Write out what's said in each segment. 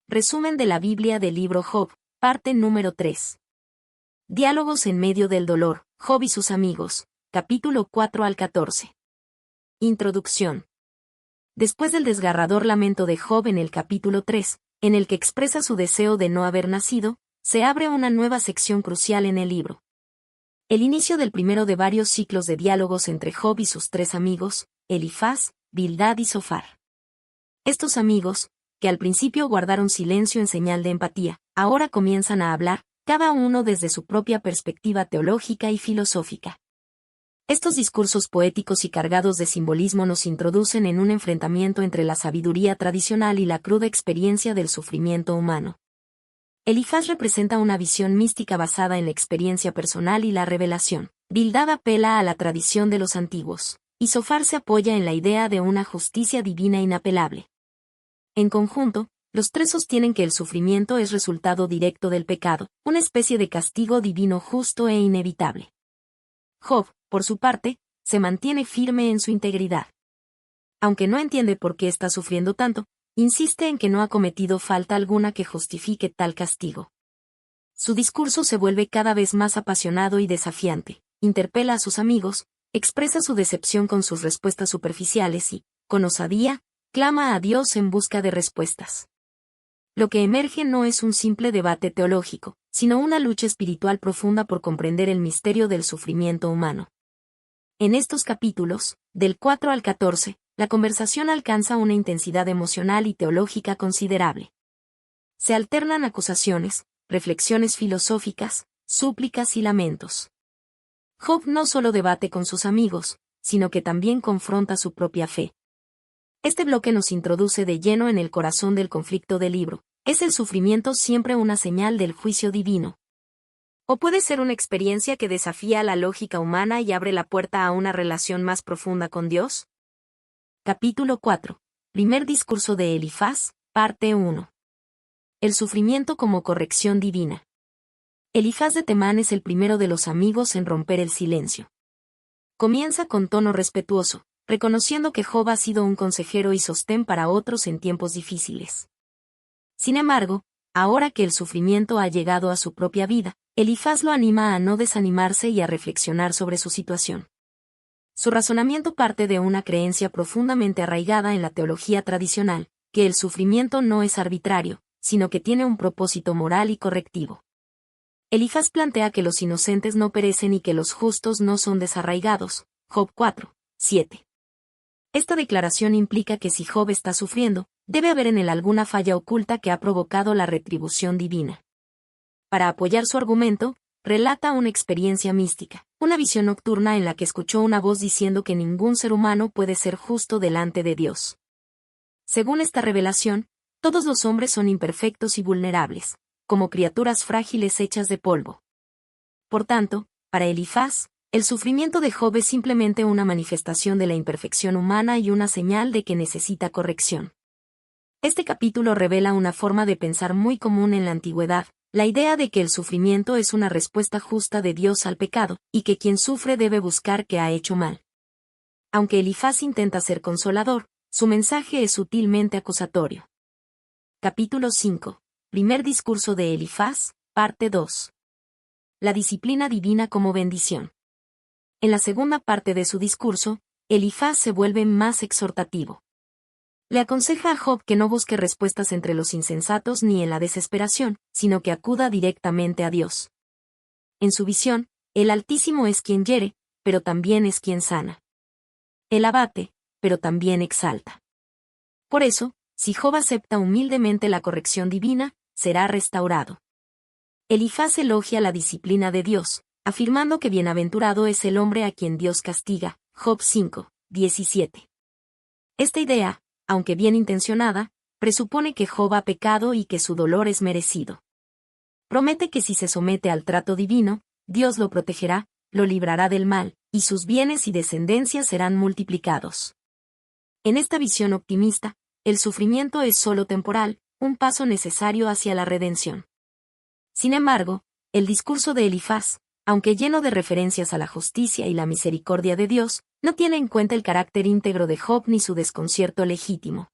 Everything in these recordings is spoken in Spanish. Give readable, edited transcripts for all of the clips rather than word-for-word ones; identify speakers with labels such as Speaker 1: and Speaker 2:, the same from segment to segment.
Speaker 1: Resumen de la Biblia del libro Job, parte número 3. Diálogos en medio del dolor, Job y sus amigos, capítulo 4 al 14. Introducción. Después del desgarrador lamento de Job en el capítulo 3, en el que expresa su deseo de no haber nacido, se abre una nueva sección crucial en el libro. El inicio del primero de varios ciclos de diálogos entre Job y sus tres amigos, Elifaz, Bildad y Zofar. Estos amigos, que al principio guardaron silencio en señal de empatía, ahora comienzan a hablar, cada uno desde su propia perspectiva teológica y filosófica. Estos discursos poéticos y cargados de simbolismo nos introducen en un enfrentamiento entre la sabiduría tradicional y la cruda experiencia del sufrimiento humano. Elifaz representa una visión mística basada en la experiencia personal y la revelación. Bildad apela a la tradición de los antiguos, y Zofar se apoya en la idea de una justicia divina inapelable. En conjunto, los tres sostienen que el sufrimiento es resultado directo del pecado, una especie de castigo divino justo e inevitable. Job, por su parte, se mantiene firme en su integridad. Aunque no entiende por qué está sufriendo tanto, insiste en que no ha cometido falta alguna que justifique tal castigo. Su discurso se vuelve cada vez más apasionado y desafiante, interpela a sus amigos, expresa su decepción con sus respuestas superficiales y, con osadía, clama a Dios en busca de respuestas. Lo que emerge no es un simple debate teológico, sino una lucha espiritual profunda por comprender el misterio del sufrimiento humano. En estos capítulos, del 4 al 14, la conversación alcanza una intensidad emocional y teológica considerable. Se alternan acusaciones, reflexiones filosóficas, súplicas y lamentos. Job no solo debate con sus amigos, sino que también confronta su propia fe. Este bloque nos introduce de lleno en el corazón del conflicto del libro. ¿Es el sufrimiento siempre una señal del juicio divino? ¿O puede ser una experiencia que desafía la lógica humana y abre la puerta a una relación más profunda con Dios? Capítulo 4. Primer discurso de Elifaz, parte 1. El sufrimiento como corrección divina. Elifaz de Temán es el primero de los amigos en romper el silencio. Comienza con tono respetuoso, reconociendo que Job ha sido un consejero y sostén para otros en tiempos difíciles. Sin embargo, ahora que el sufrimiento ha llegado a su propia vida, Elifaz lo anima a no desanimarse y a reflexionar sobre su situación. Su razonamiento parte de una creencia profundamente arraigada en la teología tradicional, que el sufrimiento no es arbitrario, sino que tiene un propósito moral y correctivo. Elifaz plantea que los inocentes no perecen y que los justos no son desarraigados. Job 4, 7. Esta declaración implica que si Job está sufriendo, debe haber en él alguna falla oculta que ha provocado la retribución divina. Para apoyar su argumento, relata una experiencia mística, una visión nocturna en la que escuchó una voz diciendo que ningún ser humano puede ser justo delante de Dios. Según esta revelación, todos los hombres son imperfectos y vulnerables, como criaturas frágiles hechas de polvo. Por tanto, para Elifaz, el sufrimiento de Job es simplemente una manifestación de la imperfección humana y una señal de que necesita corrección. Este capítulo revela una forma de pensar muy común en la antigüedad, la idea de que el sufrimiento es una respuesta justa de Dios al pecado, y que quien sufre debe buscar que ha hecho mal. Aunque Elifaz intenta ser consolador, su mensaje es sutilmente acusatorio. Capítulo 5. Primer discurso de Elifaz, parte 2. La disciplina divina como bendición. En la segunda parte de su discurso, Elifaz se vuelve más exhortativo. Le aconseja a Job que no busque respuestas entre los insensatos ni en la desesperación, sino que acuda directamente a Dios. En su visión, el Altísimo es quien hiere, pero también es quien sana. Él abate, pero también exalta. Por eso, si Job acepta humildemente la corrección divina, será restaurado. Elifaz elogia la disciplina de Dios, afirmando que bienaventurado es el hombre a quien Dios castiga. Job 5, 17. Esta idea, aunque bien intencionada, presupone que Job ha pecado y que su dolor es merecido. Promete que si se somete al trato divino, Dios lo protegerá, lo librará del mal, y sus bienes y descendencia serán multiplicados. En esta visión optimista, el sufrimiento es solo temporal, un paso necesario hacia la redención. Sin embargo, el discurso de Elifaz, aunque lleno de referencias a la justicia y la misericordia de Dios, no tiene en cuenta el carácter íntegro de Job ni su desconcierto legítimo.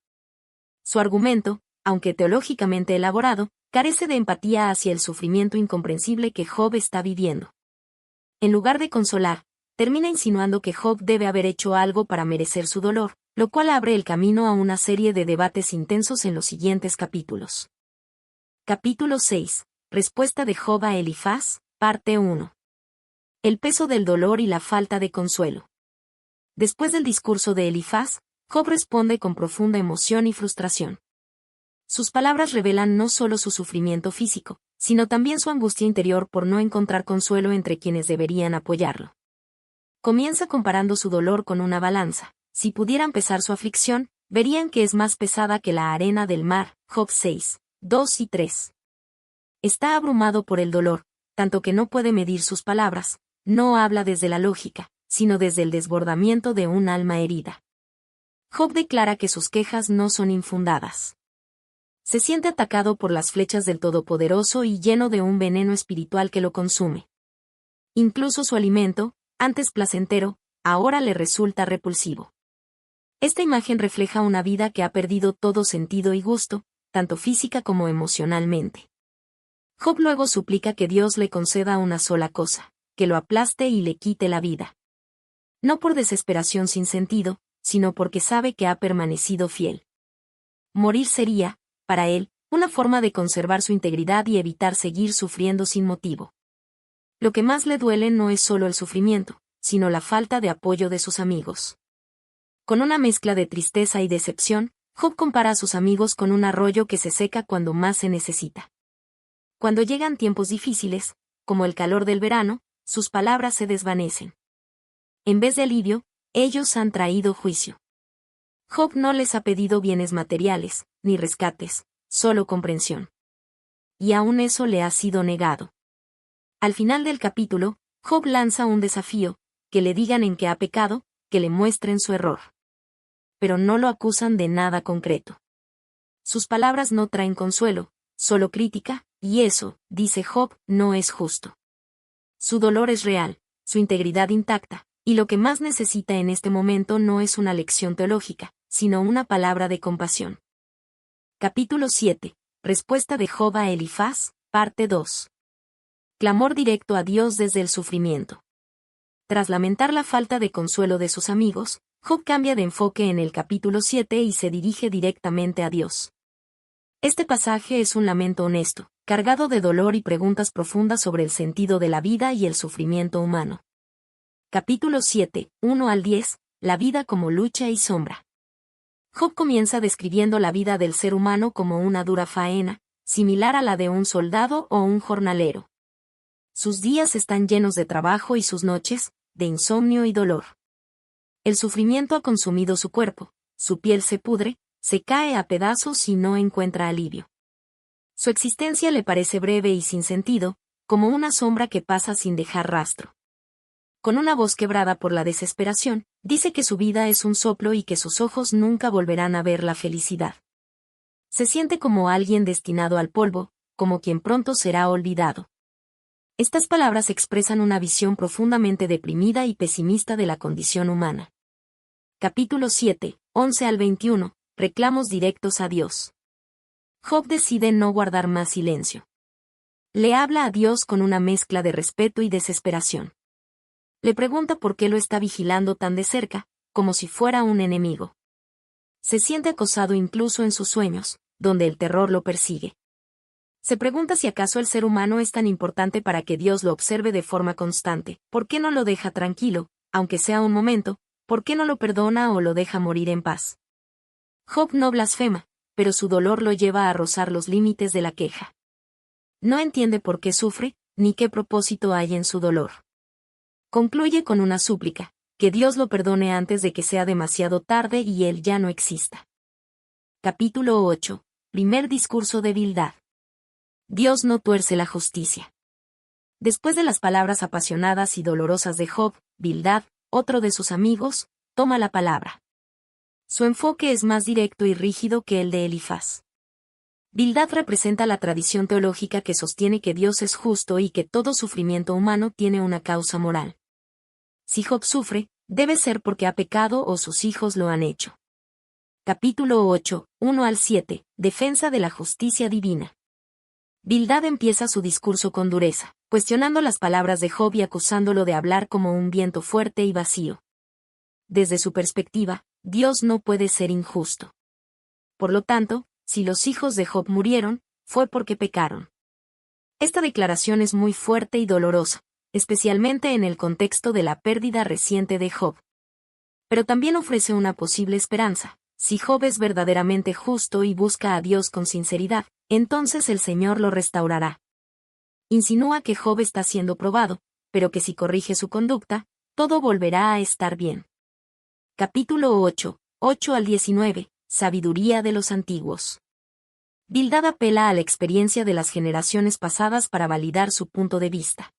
Speaker 1: Su argumento, aunque teológicamente elaborado, carece de empatía hacia el sufrimiento incomprensible que Job está viviendo. En lugar de consolar, termina insinuando que Job debe haber hecho algo para merecer su dolor, lo cual abre el camino a una serie de debates intensos en los siguientes capítulos. Capítulo 6. Respuesta de Job a Elifaz, parte 1. El peso del dolor y la falta de consuelo. Después del discurso de Elifaz, Job responde con profunda emoción y frustración. Sus palabras revelan no solo su sufrimiento físico, sino también su angustia interior por no encontrar consuelo entre quienes deberían apoyarlo. Comienza comparando su dolor con una balanza. Si pudieran pesar su aflicción, verían que es más pesada que la arena del mar. Job 6, 2 y 3. Está abrumado por el dolor, tanto que no puede medir sus palabras, no habla desde la lógica, sino desde el desbordamiento de un alma herida. Job declara que sus quejas no son infundadas. Se siente atacado por las flechas del Todopoderoso y lleno de un veneno espiritual que lo consume. Incluso su alimento, antes placentero, ahora le resulta repulsivo. Esta imagen refleja una vida que ha perdido todo sentido y gusto, tanto física como emocionalmente. Job luego suplica que Dios le conceda una sola cosa, que lo aplaste y le quite la vida. No por desesperación sin sentido, sino porque sabe que ha permanecido fiel. Morir sería, para él, una forma de conservar su integridad y evitar seguir sufriendo sin motivo. Lo que más le duele no es solo el sufrimiento, sino la falta de apoyo de sus amigos. Con una mezcla de tristeza y decepción, Job compara a sus amigos con un arroyo que se seca cuando más se necesita. Cuando llegan tiempos difíciles, como el calor del verano, sus palabras se desvanecen. En vez de alivio, ellos han traído juicio. Job no les ha pedido bienes materiales, ni rescates, solo comprensión. Y aún eso le ha sido negado. Al final del capítulo, Job lanza un desafío, que le digan en qué ha pecado, que le muestren su error. Pero no lo acusan de nada concreto. Sus palabras no traen consuelo, solo crítica, y eso, dice Job, no es justo. Su dolor es real, su integridad intacta, y lo que más necesita en este momento no es una lección teológica, sino una palabra de compasión. Capítulo 7. Respuesta de Job a Elifaz, parte 2. Clamor directo a Dios desde el sufrimiento. Tras lamentar la falta de consuelo de sus amigos, Job cambia de enfoque en el capítulo 7 y se dirige directamente a Dios. Este pasaje es un lamento honesto, cargado de dolor y preguntas profundas sobre el sentido de la vida y el sufrimiento humano. Capítulo 7, 1 al 10, la vida como lucha y sombra. Job comienza describiendo la vida del ser humano como una dura faena, similar a la de un soldado o un jornalero. Sus días están llenos de trabajo y sus noches, de insomnio y dolor. El sufrimiento ha consumido su cuerpo, su piel se pudre, se cae a pedazos y no encuentra alivio. Su existencia le parece breve y sin sentido, como una sombra que pasa sin dejar rastro. Con una voz quebrada por la desesperación, dice que su vida es un soplo y que sus ojos nunca volverán a ver la felicidad. Se siente como alguien destinado al polvo, como quien pronto será olvidado. Estas palabras expresan una visión profundamente deprimida y pesimista de la condición humana. Capítulo 7, 11 al 21, reclamos directos a Dios. Job decide no guardar más silencio. Le habla a Dios con una mezcla de respeto y desesperación. Le pregunta por qué lo está vigilando tan de cerca, como si fuera un enemigo. Se siente acosado incluso en sus sueños, donde el terror lo persigue. Se pregunta si acaso el ser humano es tan importante para que Dios lo observe de forma constante. ¿Por qué no lo deja tranquilo, aunque sea un momento? ¿Por qué no lo perdona o lo deja morir en paz? Job no blasfema, pero su dolor lo lleva a rozar los límites de la queja. No entiende por qué sufre, ni qué propósito hay en su dolor. Concluye con una súplica, que Dios lo perdone antes de que sea demasiado tarde y él ya no exista. Capítulo 8. Primer discurso de Bildad. Dios no tuerce la justicia. Después de las palabras apasionadas y dolorosas de Job, Bildad, otro de sus amigos, toma la palabra. Su enfoque es más directo y rígido que el de Elifaz. Bildad representa la tradición teológica que sostiene que Dios es justo y que todo sufrimiento humano tiene una causa moral. Si Job sufre, debe ser porque ha pecado o sus hijos lo han hecho. Capítulo 8, 1 al 7, Defensa de la justicia divina. Bildad empieza su discurso con dureza, cuestionando las palabras de Job y acusándolo de hablar como un viento fuerte y vacío. Desde su perspectiva, Dios no puede ser injusto. Por lo tanto, si los hijos de Job murieron, fue porque pecaron. Esta declaración es muy fuerte y dolorosa, especialmente en el contexto de la pérdida reciente de Job. Pero también ofrece una posible esperanza. Si Job es verdaderamente justo y busca a Dios con sinceridad, entonces el Señor lo restaurará. Insinúa que Job está siendo probado, pero que si corrige su conducta, todo volverá a estar bien. Capítulo 8, 8 al 19, Sabiduría de los antiguos. Bildad apela a la experiencia de las generaciones pasadas para validar su punto de vista.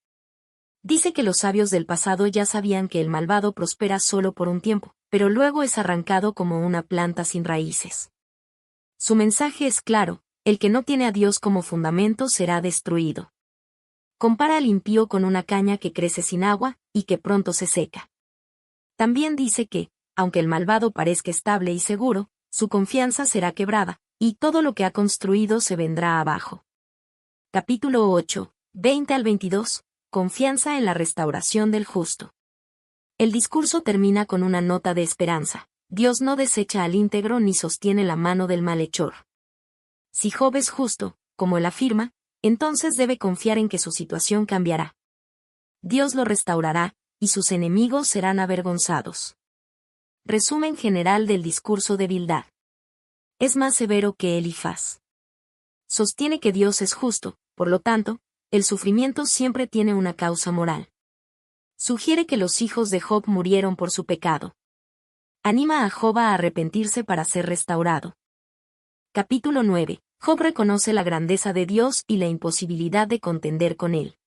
Speaker 1: Dice que los sabios del pasado ya sabían que el malvado prospera solo por un tiempo, pero luego es arrancado como una planta sin raíces. Su mensaje es claro: el que no tiene a Dios como fundamento será destruido. Compara al impío con una caña que crece sin agua y que pronto se seca. También dice que, aunque el malvado parezca estable y seguro, su confianza será quebrada, y todo lo que ha construido se vendrá abajo. Capítulo 8, 20 al 22. Confianza en la restauración del justo. El discurso termina con una nota de esperanza. Dios no desecha al íntegro ni sostiene la mano del malhechor. Si Job es justo, como él afirma, entonces debe confiar en que su situación cambiará. Dios lo restaurará, y sus enemigos serán avergonzados. Resumen general del discurso de Bildad. Es más severo que Elifaz. Sostiene que Dios es justo, por lo tanto, el sufrimiento siempre tiene una causa moral. Sugiere que los hijos de Job murieron por su pecado. Anima a Job a arrepentirse para ser restaurado. Capítulo 9. Job reconoce la grandeza de Dios y la imposibilidad de contender con él.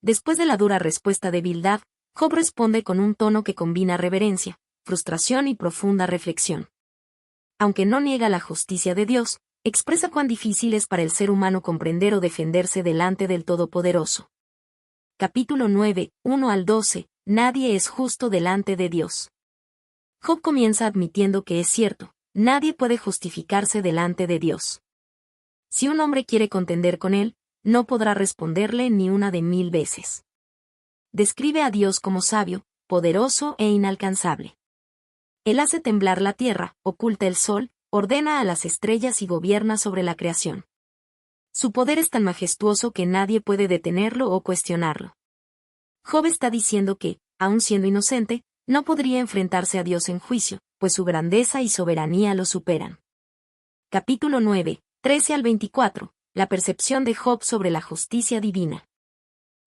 Speaker 1: Después de la dura respuesta de Bildad, Job responde con un tono que combina reverencia, frustración y profunda reflexión. Aunque no niega la justicia de Dios, expresa cuán difícil es para el ser humano comprender o defenderse delante del Todopoderoso. Capítulo 9, 1 al 12. Nadie es justo delante de Dios. Job comienza admitiendo que es cierto, nadie puede justificarse delante de Dios. Si un hombre quiere contender con él, no podrá responderle ni una de 1000 veces. Describe a Dios como sabio, poderoso e inalcanzable. Él hace temblar la tierra, oculta el sol, ordena a las estrellas y gobierna sobre la creación. Su poder es tan majestuoso que nadie puede detenerlo o cuestionarlo. Job está diciendo que, aun siendo inocente, no podría enfrentarse a Dios en juicio, pues su grandeza y soberanía lo superan. Capítulo 9, 13 al 24. La percepción de Job sobre la justicia divina.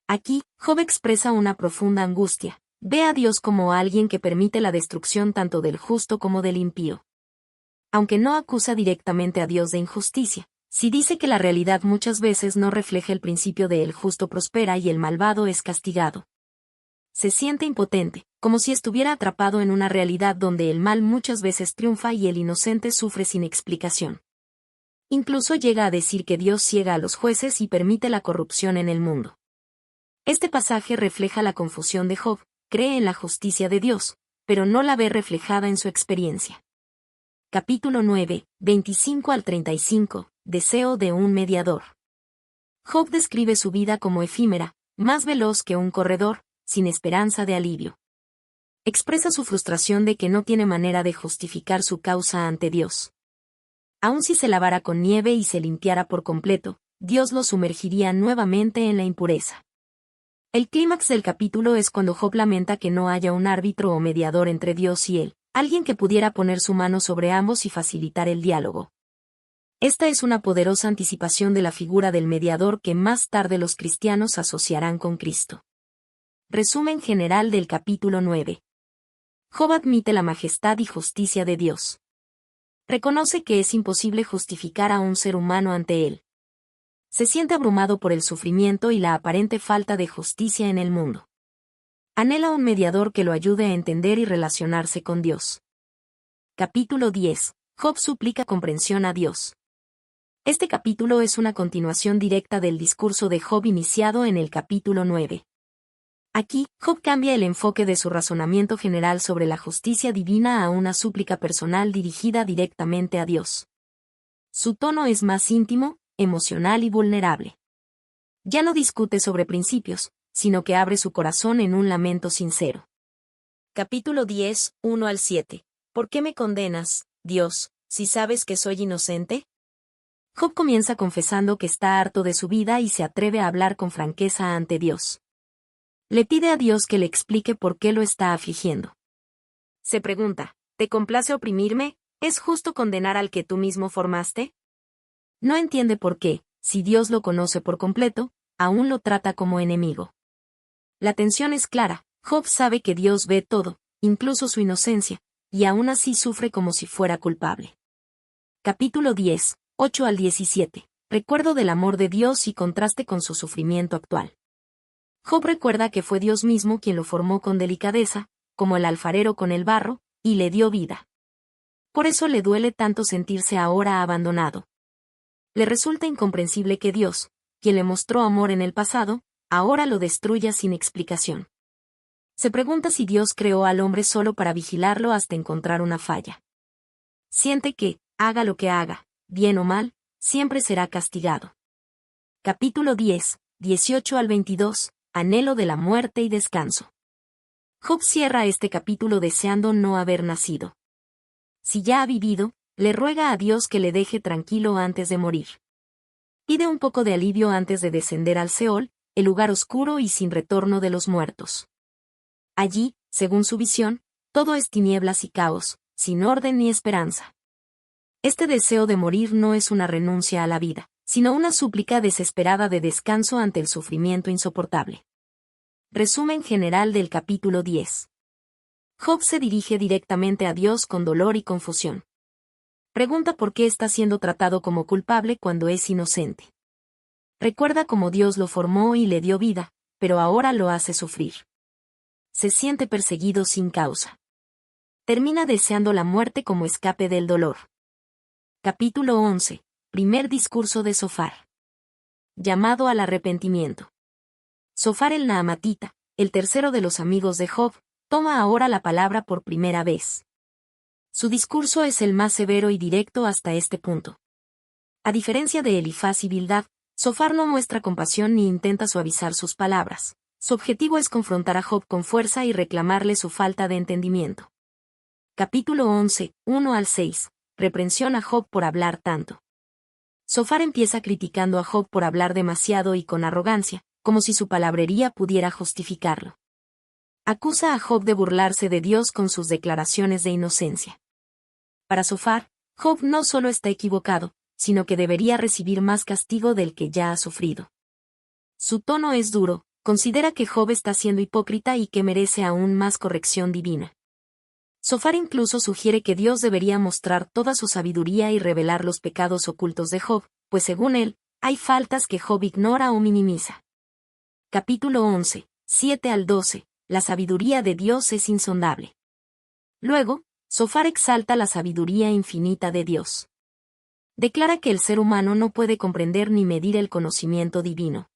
Speaker 1: Aquí, Job expresa una profunda angustia. Ve a Dios como alguien que permite la destrucción tanto del justo como del impío. Aunque no acusa directamente a Dios de injusticia, sí dice que la realidad muchas veces no refleja el principio de el justo prospera y el malvado es castigado. Se siente impotente, como si estuviera atrapado en una realidad donde el mal muchas veces triunfa y el inocente sufre sin explicación. Incluso llega a decir que Dios ciega a los jueces y permite la corrupción en el mundo. Este pasaje refleja la confusión de Job. Cree en la justicia de Dios, pero no la ve reflejada en su experiencia. Capítulo 9, 25 al 35. Deseo de un mediador. Job describe su vida como efímera, más veloz que un corredor, sin esperanza de alivio. Expresa su frustración de que no tiene manera de justificar su causa ante Dios. Aun si se lavara con nieve y se limpiara por completo, Dios lo sumergiría nuevamente en la impureza. El clímax del capítulo es cuando Job lamenta que no haya un árbitro o mediador entre Dios y él, alguien que pudiera poner su mano sobre ambos y facilitar el diálogo. Esta es una poderosa anticipación de la figura del mediador que más tarde los cristianos asociarán con Cristo. Resumen general del capítulo 9. Job admite la majestad y justicia de Dios. Reconoce que es imposible justificar a un ser humano ante él. Se siente abrumado por el sufrimiento y la aparente falta de justicia en el mundo. Anhela un mediador que lo ayude a entender y relacionarse con Dios. Capítulo 10. Job suplica comprensión a Dios. Este capítulo es una continuación directa del discurso de Job iniciado en el capítulo 9. Aquí, Job cambia el enfoque de su razonamiento general sobre la justicia divina a una súplica personal dirigida directamente a Dios. Su tono es más íntimo, emocional y vulnerable. Ya no discute sobre principios, sino que abre su corazón en un lamento sincero. Capítulo 10, 1 al 7. ¿Por qué me condenas, Dios, si sabes que soy inocente? Job comienza confesando que está harto de su vida y se atreve a hablar con franqueza ante Dios. Le pide a Dios que le explique por qué lo está afligiendo. Se pregunta, ¿te complace oprimirme? ¿Es justo condenar al que tú mismo formaste? No entiende por qué, si Dios lo conoce por completo, aún lo trata como enemigo. La tensión es clara, Job sabe que Dios ve todo, incluso su inocencia, y aún así sufre como si fuera culpable. Capítulo 10, 8 al 17. Recuerdo del amor de Dios y contraste con su sufrimiento actual. Job recuerda que fue Dios mismo quien lo formó con delicadeza, como el alfarero con el barro, y le dio vida. Por eso le duele tanto sentirse ahora abandonado. Le resulta incomprensible que Dios, quien le mostró amor en el pasado, ahora lo destruya sin explicación. Se pregunta si Dios creó al hombre solo para vigilarlo hasta encontrar una falla. Siente que, haga lo que haga, bien o mal, siempre será castigado. Capítulo 10, 18 al 22. Anhelo de la muerte y descanso. Job cierra este capítulo deseando no haber nacido. Si ya ha vivido, le ruega a Dios que le deje tranquilo antes de morir. Pide un poco de alivio antes de descender al Seol, el lugar oscuro y sin retorno de los muertos. Allí, según su visión, todo es tinieblas y caos, sin orden ni esperanza. Este deseo de morir no es una renuncia a la vida, sino una súplica desesperada de descanso ante el sufrimiento insoportable. Resumen general del capítulo 10. Job se dirige directamente a Dios con dolor y confusión. Pregunta por qué está siendo tratado como culpable cuando es inocente. Recuerda cómo Dios lo formó y le dio vida, pero ahora lo hace sufrir. Se siente perseguido sin causa. Termina deseando la muerte como escape del dolor. Capítulo 11. Primer discurso de Zofar. Llamado al arrepentimiento. Zofar el Naamatita, el tercero de los amigos de Job, toma ahora la palabra por primera vez. Su discurso es el más severo y directo hasta este punto. A diferencia de Elifaz y Bildad, Zofar no muestra compasión ni intenta suavizar sus palabras. Su objetivo es confrontar a Job con fuerza y reclamarle su falta de entendimiento. Capítulo 11, 1 al 6. Reprensión a Job por hablar tanto. Zofar empieza criticando a Job por hablar demasiado y con arrogancia, como si su palabrería pudiera justificarlo. Acusa a Job de burlarse de Dios con sus declaraciones de inocencia. Para Zofar, Job no solo está equivocado, sino que debería recibir más castigo del que ya ha sufrido. Su tono es duro, considera que Job está siendo hipócrita y que merece aún más corrección divina. Zofar incluso sugiere que Dios debería mostrar toda su sabiduría y revelar los pecados ocultos de Job, pues según él, hay faltas que Job ignora o minimiza. Capítulo 11, 7 al 12. La sabiduría de Dios es insondable. Luego, Zofar exalta la sabiduría infinita de Dios. Declara que el ser humano no puede comprender ni medir el conocimiento divino.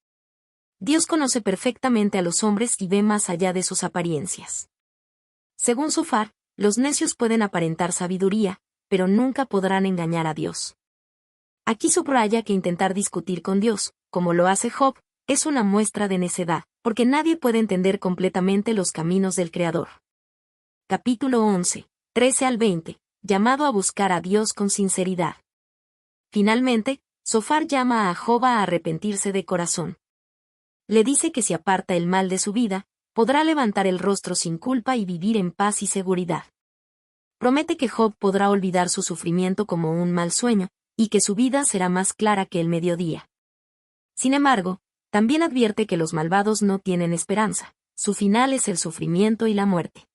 Speaker 1: Dios conoce perfectamente a los hombres y ve más allá de sus apariencias. Según Zofar, los necios pueden aparentar sabiduría, pero nunca podrán engañar a Dios. Aquí subraya que intentar discutir con Dios, como lo hace Job, es una muestra de necedad, porque nadie puede entender completamente los caminos del Creador. Capítulo 11, 13 al 20. Llamado a buscar a Dios con sinceridad. Finalmente, Zofar llama a Job a arrepentirse de corazón. Le dice que si aparta el mal de su vida, podrá levantar el rostro sin culpa y vivir en paz y seguridad. Promete que Job podrá olvidar su sufrimiento como un mal sueño, y que su vida será más clara que el mediodía. Sin embargo, también advierte que los malvados no tienen esperanza, su final es el sufrimiento y la muerte.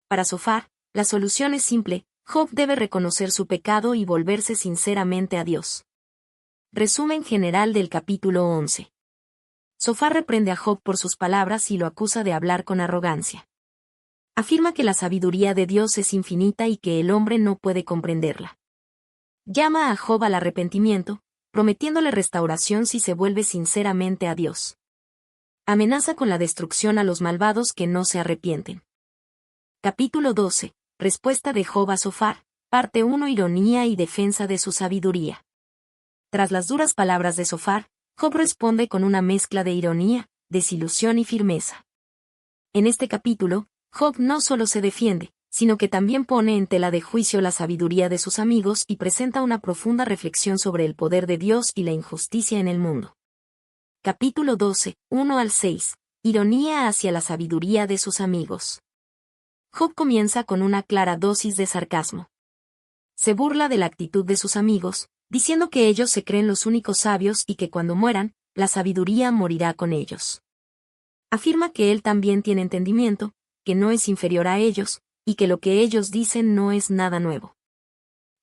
Speaker 1: Para Zofar, la solución es simple, Job debe reconocer su pecado y volverse sinceramente a Dios. Resumen general del capítulo 11. Zofar reprende a Job por sus palabras y lo acusa de hablar con arrogancia. Afirma que la sabiduría de Dios es infinita y que el hombre no puede comprenderla. Llama a Job al arrepentimiento, prometiéndole restauración si se vuelve sinceramente a Dios. Amenaza con la destrucción a los malvados que no se arrepienten. Capítulo 12. Respuesta de Job a Zofar. Parte 1. Ironía y defensa de su sabiduría. Tras las duras palabras de Zofar, Job responde con una mezcla de ironía, desilusión y firmeza. En este capítulo, Job no solo se defiende, sino que también pone en tela de juicio la sabiduría de sus amigos y presenta una profunda reflexión sobre el poder de Dios y la injusticia en el mundo. Capítulo 12, 1 al 6. Ironía hacia la sabiduría de sus amigos. Job comienza con una clara dosis de sarcasmo. Se burla de la actitud de sus amigos, diciendo que ellos se creen los únicos sabios y que cuando mueran, la sabiduría morirá con ellos. Afirma que él también tiene entendimiento, que no es inferior a ellos, y que lo que ellos dicen no es nada nuevo.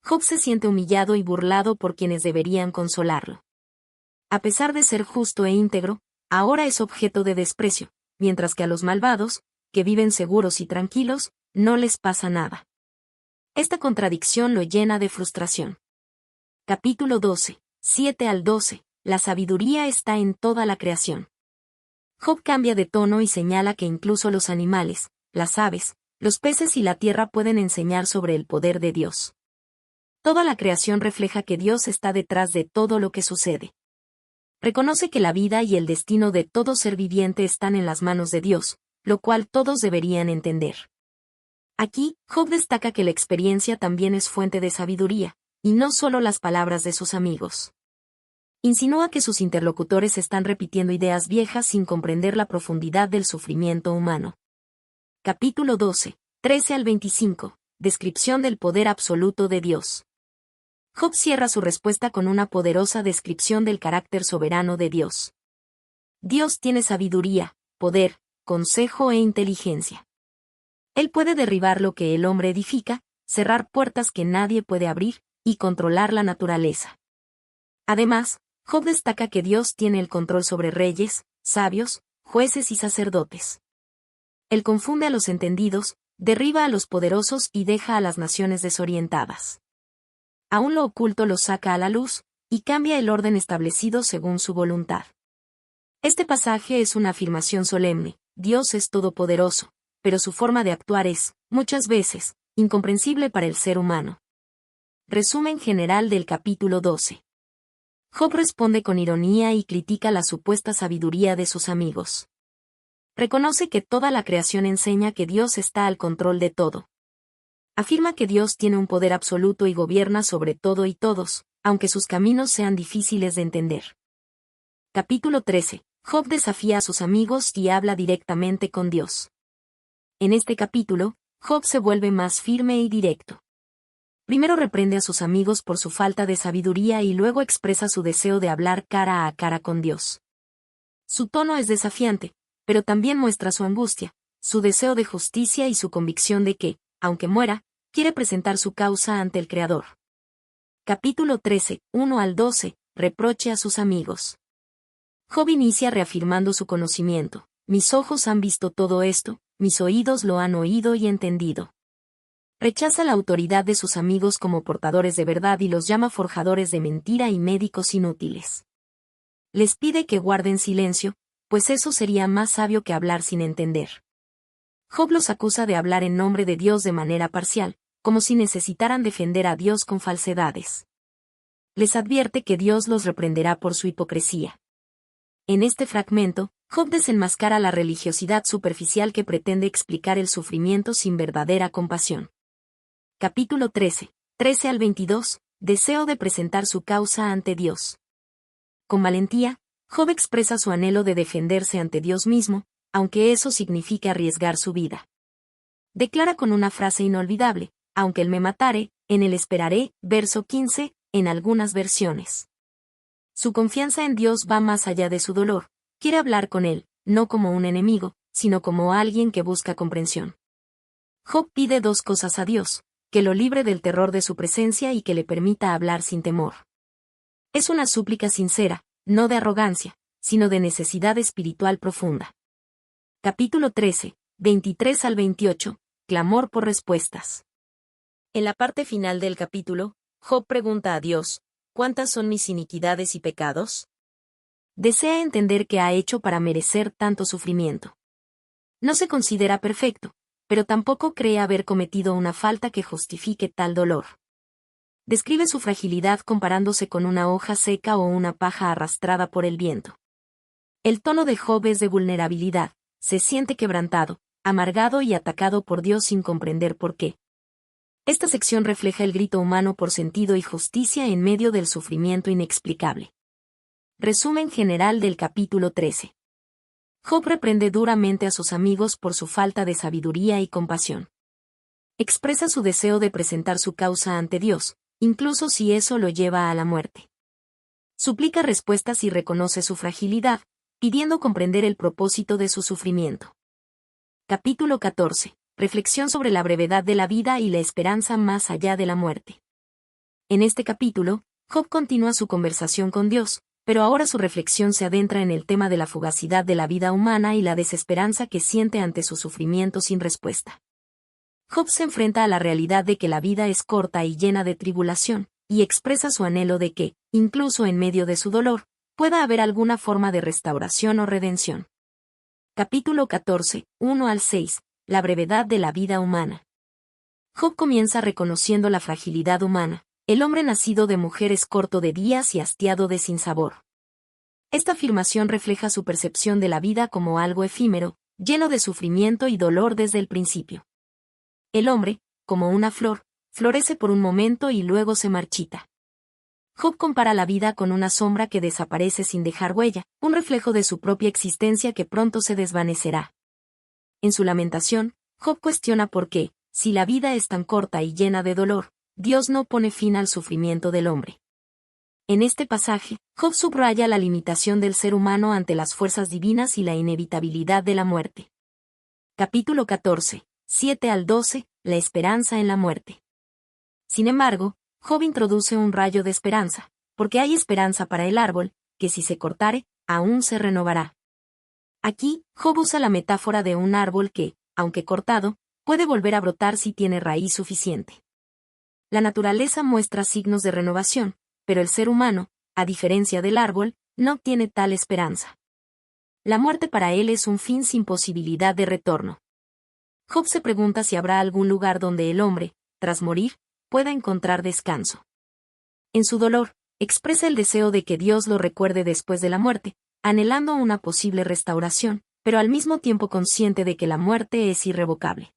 Speaker 1: Job se siente humillado y burlado por quienes deberían consolarlo. A pesar de ser justo e íntegro, ahora es objeto de desprecio, mientras que a los malvados, que viven seguros y tranquilos, no les pasa nada. Esta contradicción lo llena de frustración. Capítulo 12, 7 al 12. La sabiduría está en toda la creación. Job cambia de tono y señala que incluso los animales, las aves, los peces y la tierra pueden enseñar sobre el poder de Dios. Toda la creación refleja que Dios está detrás de todo lo que sucede. Reconoce que la vida y el destino de todo ser viviente están en las manos de Dios, lo cual todos deberían entender. Aquí, Job destaca que la experiencia también es fuente de sabiduría, y no solo las palabras de sus amigos. Insinúa que sus interlocutores están repitiendo ideas viejas sin comprender la profundidad del sufrimiento humano. Capítulo 12, 13 al 25. Descripción del poder absoluto de Dios. Job cierra su respuesta con una poderosa descripción del carácter soberano de Dios. Dios tiene sabiduría, poder, consejo e inteligencia. Él puede derribar lo que el hombre edifica, cerrar puertas que nadie puede abrir, y controlar la naturaleza. Además, Job destaca que Dios tiene el control sobre reyes, sabios, jueces y sacerdotes. Él confunde a los entendidos, derriba a los poderosos y deja a las naciones desorientadas. Aún lo oculto lo saca a la luz, y cambia el orden establecido según su voluntad. Este pasaje es una afirmación solemne: Dios es todopoderoso, pero su forma de actuar es, muchas veces, incomprensible para el ser humano. Resumen general del capítulo 12. Job responde con ironía y critica la supuesta sabiduría de sus amigos. Reconoce que toda la creación enseña que Dios está al control de todo. Afirma que Dios tiene un poder absoluto y gobierna sobre todo y todos, aunque sus caminos sean difíciles de entender. Capítulo 13. Job desafía a sus amigos y habla directamente con Dios. En este capítulo, Job se vuelve más firme y directo. Primero reprende a sus amigos por su falta de sabiduría y luego expresa su deseo de hablar cara a cara con Dios. Su tono es desafiante, pero también muestra su angustia, su deseo de justicia y su convicción de que, aunque muera, quiere presentar su causa ante el Creador. Capítulo 13, 1 al 12. Reproche a sus amigos. Job inicia reafirmando su conocimiento. Mis ojos han visto todo esto, mis oídos lo han oído y entendido. Rechaza la autoridad de sus amigos como portadores de verdad y los llama forjadores de mentira y médicos inútiles. Les pide que guarden silencio, pues eso sería más sabio que hablar sin entender. Job los acusa de hablar en nombre de Dios de manera parcial, como si necesitaran defender a Dios con falsedades. Les advierte que Dios los reprenderá por su hipocresía. En este fragmento, Job desenmascara la religiosidad superficial que pretende explicar el sufrimiento sin verdadera compasión. Capítulo 13, 13 al 22. Deseo de presentar su causa ante Dios. Con valentía, Job expresa su anhelo de defenderse ante Dios mismo, aunque eso signifique arriesgar su vida. Declara con una frase inolvidable: aunque él me matare, en él esperaré, verso 15, en algunas versiones. Su confianza en Dios va más allá de su dolor, quiere hablar con él, no como un enemigo, sino como alguien que busca comprensión. Job pide dos cosas a Dios: que lo libre del terror de su presencia y que le permita hablar sin temor. Es una súplica sincera, no de arrogancia, sino de necesidad espiritual profunda. Capítulo 13, 23 al 28. Clamor por respuestas. En la parte final del capítulo, Job pregunta a Dios: ¿cuántas son mis iniquidades y pecados? desea entender qué ha hecho para merecer tanto sufrimiento. No se considera perfecto, pero tampoco cree haber cometido una falta que justifique tal dolor. Describe su fragilidad comparándose con una hoja seca o una paja arrastrada por el viento. El tono de Job es de vulnerabilidad, se siente quebrantado, amargado y atacado por Dios sin comprender por qué. Esta sección refleja el grito humano por sentido y justicia en medio del sufrimiento inexplicable. Resumen general del capítulo 13. Job reprende duramente a sus amigos por su falta de sabiduría y compasión. Expresa su deseo de presentar su causa ante Dios, incluso si eso lo lleva a la muerte. Suplica respuestas y reconoce su fragilidad, pidiendo comprender el propósito de su sufrimiento. Capítulo 14. Reflexión sobre la brevedad de la vida y la esperanza más allá de la muerte. En este capítulo, Job continúa su conversación con Dios, pero ahora su reflexión se adentra en el tema de la fugacidad de la vida humana y la desesperanza que siente ante su sufrimiento sin respuesta. Job se enfrenta a la realidad de que la vida es corta y llena de tribulación, y expresa su anhelo de que, incluso en medio de su dolor, pueda haber alguna forma de restauración o redención. Capítulo 14, 1 al 6. La brevedad de la vida humana. Job comienza reconociendo la fragilidad humana. El hombre nacido de mujer es corto de días y hastiado de sinsabor. Esta afirmación refleja su percepción de la vida como algo efímero, lleno de sufrimiento y dolor desde el principio. El hombre, como una flor, florece por un momento y luego se marchita. Job compara la vida con una sombra que desaparece sin dejar huella, un reflejo de su propia existencia que pronto se desvanecerá. En su lamentación, Job cuestiona por qué, si la vida es tan corta y llena de dolor, Dios no pone fin al sufrimiento del hombre. En este pasaje, Job subraya la limitación del ser humano ante las fuerzas divinas y la inevitabilidad de la muerte. Capítulo 14, 7 al 12, la esperanza en la muerte. Sin embargo, Job introduce un rayo de esperanza, porque hay esperanza para el árbol, que si se cortare, aún se renovará. Aquí, Job usa la metáfora de un árbol que, aunque cortado, puede volver a brotar si tiene raíz suficiente. La naturaleza muestra signos de renovación, pero el ser humano, a diferencia del árbol, no tiene tal esperanza. La muerte para él es un fin sin posibilidad de retorno. Job se pregunta si habrá algún lugar donde el hombre, tras morir, pueda encontrar descanso. En su dolor, expresa el deseo de que Dios lo recuerde después de la muerte, anhelando una posible restauración, pero al mismo tiempo consciente de que la muerte es irrevocable.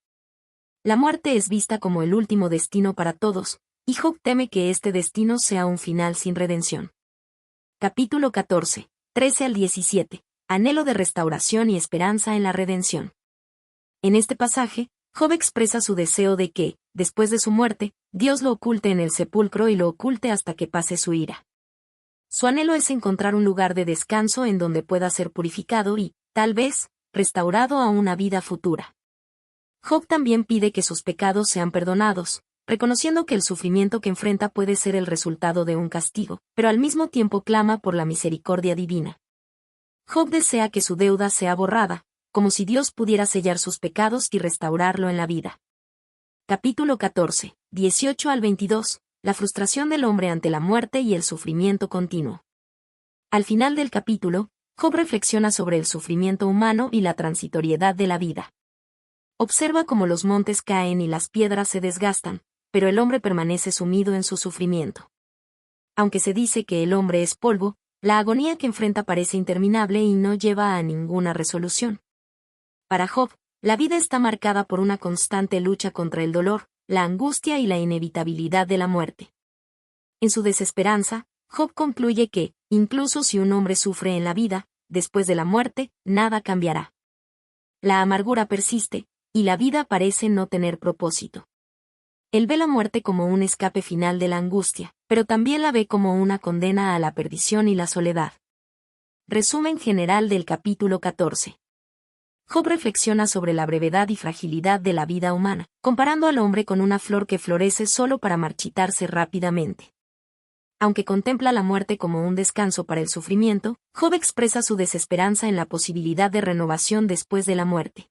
Speaker 1: La muerte es vista como el último destino para todos, y Job teme que este destino sea un final sin redención. Capítulo 14, 13 al 17. Anhelo de restauración y esperanza en la redención. En este pasaje, Job expresa su deseo de que, después de su muerte, Dios lo oculte en el sepulcro y lo oculte hasta que pase su ira. Su anhelo es encontrar un lugar de descanso en donde pueda ser purificado y, tal vez, restaurado a una vida futura. Job también pide que sus pecados sean perdonados, reconociendo que el sufrimiento que enfrenta puede ser el resultado de un castigo, pero al mismo tiempo clama por la misericordia divina. Job desea que su deuda sea borrada, como si Dios pudiera sellar sus pecados y restaurarlo en la vida. Capítulo 14, 18 al 22. La frustración del hombre ante la muerte y el sufrimiento continuo. Al final del capítulo, Job reflexiona sobre el sufrimiento humano y la transitoriedad de la vida. Observa cómo los montes caen y las piedras se desgastan, pero el hombre permanece sumido en su sufrimiento. Aunque se dice que el hombre es polvo, la agonía que enfrenta parece interminable y no lleva a ninguna resolución. Para Job, la vida está marcada por una constante lucha contra el dolor, la angustia y la inevitabilidad de la muerte. En su desesperanza, Job concluye que, incluso si un hombre sufre en la vida, después de la muerte, nada cambiará. La amargura persiste, y la vida parece no tener propósito. Él ve la muerte como un escape final de la angustia, pero también la ve como una condena a la perdición y la soledad. Resumen general del capítulo 14. Job reflexiona sobre la brevedad y fragilidad de la vida humana, comparando al hombre con una flor que florece solo para marchitarse rápidamente. Aunque contempla la muerte como un descanso para el sufrimiento, Job expresa su desesperanza en la posibilidad de renovación después de la muerte.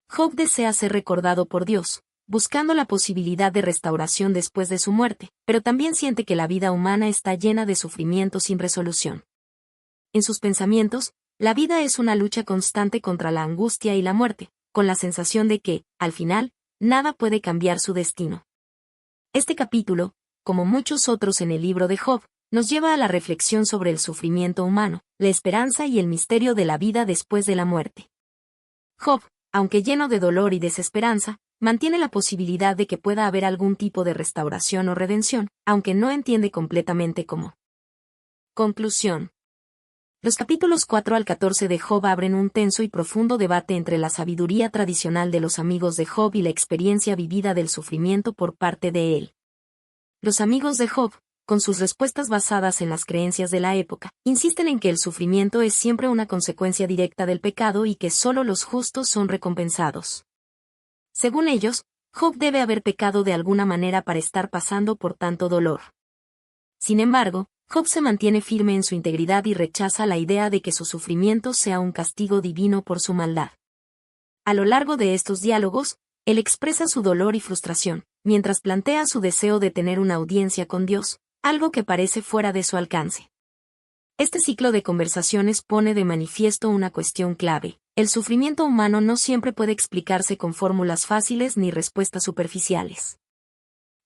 Speaker 1: Job desea ser recordado por Dios, buscando la posibilidad de restauración después de su muerte, pero también siente que la vida humana está llena de sufrimiento sin resolución. En sus pensamientos, la vida es una lucha constante contra la angustia y la muerte, con la sensación de que, al final, nada puede cambiar su destino. Este capítulo, como muchos otros en el libro de Job, nos lleva a la reflexión sobre el sufrimiento humano, la esperanza y el misterio de la vida después de la muerte. Job, aunque lleno de dolor y desesperanza, mantiene la posibilidad de que pueda haber algún tipo de restauración o redención, aunque no entiende completamente cómo. Conclusión. Los capítulos 4 al 14 de Job abren un tenso y profundo debate entre la sabiduría tradicional de los amigos de Job y la experiencia vivida del sufrimiento por parte de él. Los amigos de Job, con sus respuestas basadas en las creencias de la época, insisten en que el sufrimiento es siempre una consecuencia directa del pecado y que solo los justos son recompensados. Según ellos, Job debe haber pecado de alguna manera para estar pasando por tanto dolor. Sin embargo, Job se mantiene firme en su integridad y rechaza la idea de que su sufrimiento sea un castigo divino por su maldad. A lo largo de estos diálogos, él expresa su dolor y frustración, mientras plantea su deseo de tener una audiencia con Dios, algo que parece fuera de su alcance. Este ciclo de conversaciones pone de manifiesto una cuestión clave: el sufrimiento humano no siempre puede explicarse con fórmulas fáciles ni respuestas superficiales.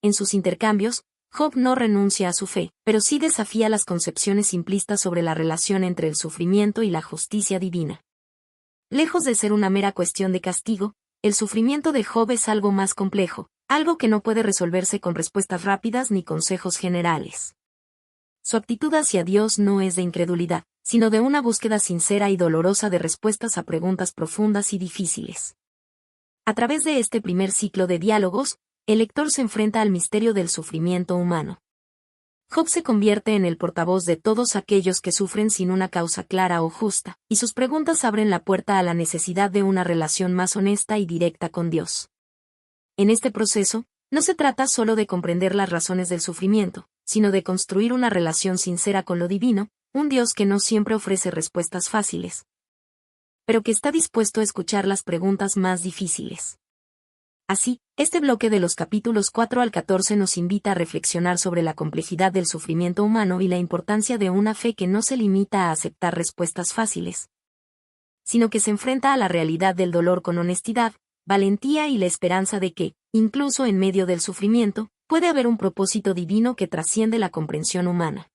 Speaker 1: En sus intercambios, Job no renuncia a su fe, pero sí desafía las concepciones simplistas sobre la relación entre el sufrimiento y la justicia divina. Lejos de ser una mera cuestión de castigo, el sufrimiento de Job es algo más complejo, algo que no puede resolverse con respuestas rápidas ni consejos generales. Su actitud hacia Dios no es de incredulidad, sino de una búsqueda sincera y dolorosa de respuestas a preguntas profundas y difíciles. A través de este primer ciclo de diálogos, el lector se enfrenta al misterio del sufrimiento humano. Job se convierte en el portavoz de todos aquellos que sufren sin una causa clara o justa, y sus preguntas abren la puerta a la necesidad de una relación más honesta y directa con Dios. En este proceso, no se trata solo de comprender las razones del sufrimiento, sino de construir una relación sincera con lo divino, un Dios que no siempre ofrece respuestas fáciles, pero que está dispuesto a escuchar las preguntas más difíciles. Así, este bloque de los capítulos 4 al 14 nos invita a reflexionar sobre la complejidad del sufrimiento humano y la importancia de una fe que no se limita a aceptar respuestas fáciles, sino que se enfrenta a la realidad del dolor con honestidad, valentía y la esperanza de que, incluso en medio del sufrimiento, puede haber un propósito divino que trasciende la comprensión humana.